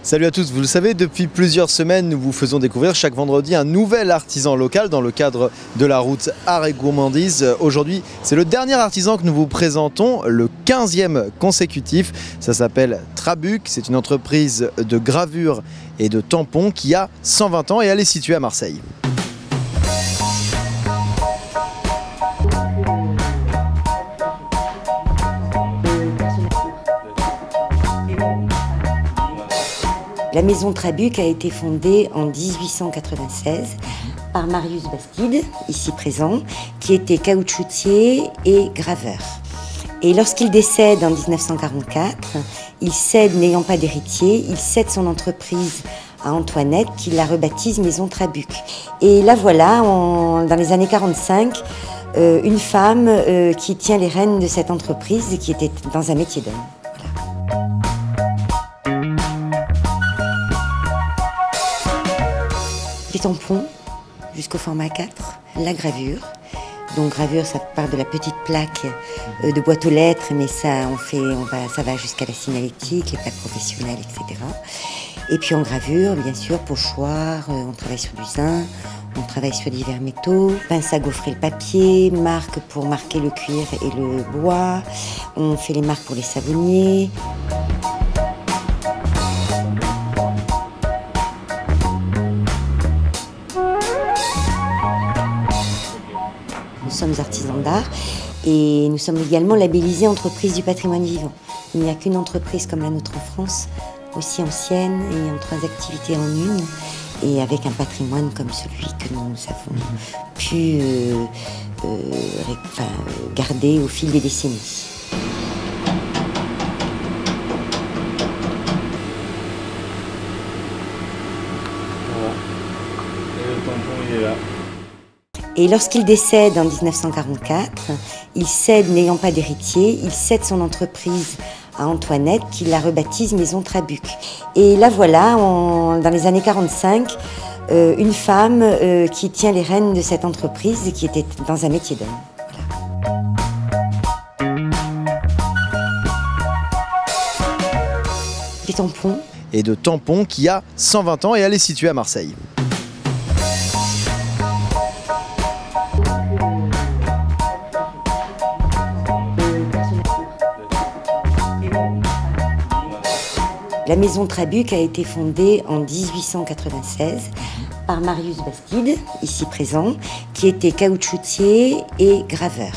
Salut à tous, vous le savez, depuis plusieurs semaines, nous vous faisons découvrir chaque vendredi un nouvel artisan local dans le cadre de la route Art et Gourmandise. Aujourd'hui, c'est le dernier artisan que nous vous présentons, le 15e consécutif. Ça s'appelle Trabuc, c'est une entreprise de gravure et de tampons qui a 120 ans et elle est située à Marseille. La maison Trabuc a été fondée en 1896 par Marius Bastide, ici présent, qui était caoutchoutier et graveur. Et lorsqu'il décède en 1944, il cède, n'ayant pas d'héritier, il cède son entreprise à Antoinette, qui la rebaptise Maison Trabuc. Et là voilà, dans les années 45, une femme qui tient les rênes de cette entreprise et qui était dans un métier d'homme. Les tampons jusqu'au format 4, la gravure. Donc gravure, ça part de la petite plaque de boîte aux lettres, mais ça va jusqu'à la signalétique, les plaques professionnelles, etc. Et puis en gravure, bien sûr, pochoir, on travaille sur du zinc, on travaille sur divers métaux, pince à gaufrer le papier, marque pour marquer le cuir et le bois, on fait les marques pour les savonniers. Nous sommes artisans d'art et nous sommes également labellisés entreprise du patrimoine vivant. Il n'y a qu'une entreprise comme la nôtre en France, aussi ancienne et en 3 activités en une, et avec un patrimoine comme celui que nous avons pu garder au fil des décennies. Voilà. Et le tampon, il est là. Et lorsqu'il décède en 1944, il cède, n'ayant pas d'héritier, il cède son entreprise à Antoinette, qui la rebaptise Maison Trabuc. Et là voilà, dans les années 45, une femme qui tient les rênes de cette entreprise et qui était dans un métier d'homme. Voilà. Les tampons. Et de tampons qui a 120 ans et elle est située à Marseille. La maison Trabuc a été fondée en 1896 par Marius Bastide, ici présent, qui était caoutchoutier et graveur.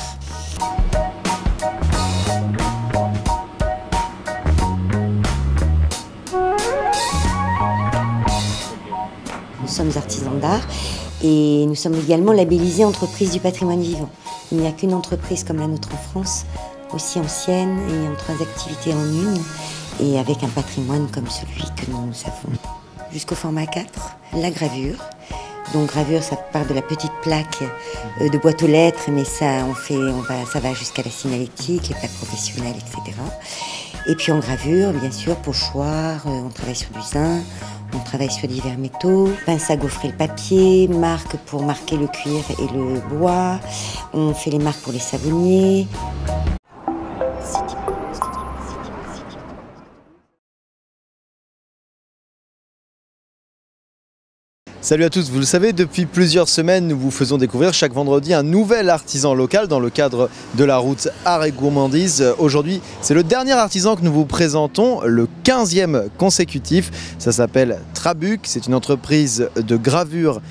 Nous sommes artisans d'art et nous sommes également labellisés entreprise du patrimoine vivant. Il n'y a qu'une entreprise comme la nôtre en France, aussi ancienne et en 3 activités en une, et avec un patrimoine comme celui que nous avons. Jusqu'au format 4, la gravure. Donc gravure, ça part de la petite plaque de boîte aux lettres, mais ça va jusqu'à la signalétique, les plaques professionnelles, etc. Et puis en gravure, bien sûr, pochoir, on travaille sur du zinc, on travaille sur divers métaux, pince à gaufrer le papier, marque pour marquer le cuir et le bois, on fait les marques pour les savonniers. Salut à tous, vous le savez, depuis plusieurs semaines, nous vous faisons découvrir chaque vendredi un nouvel artisan local dans le cadre de la route Art et Gourmandise. Aujourd'hui, c'est le dernier artisan que nous vous présentons, le 15e consécutif. Ça s'appelle Trabuc, c'est une entreprise de gravure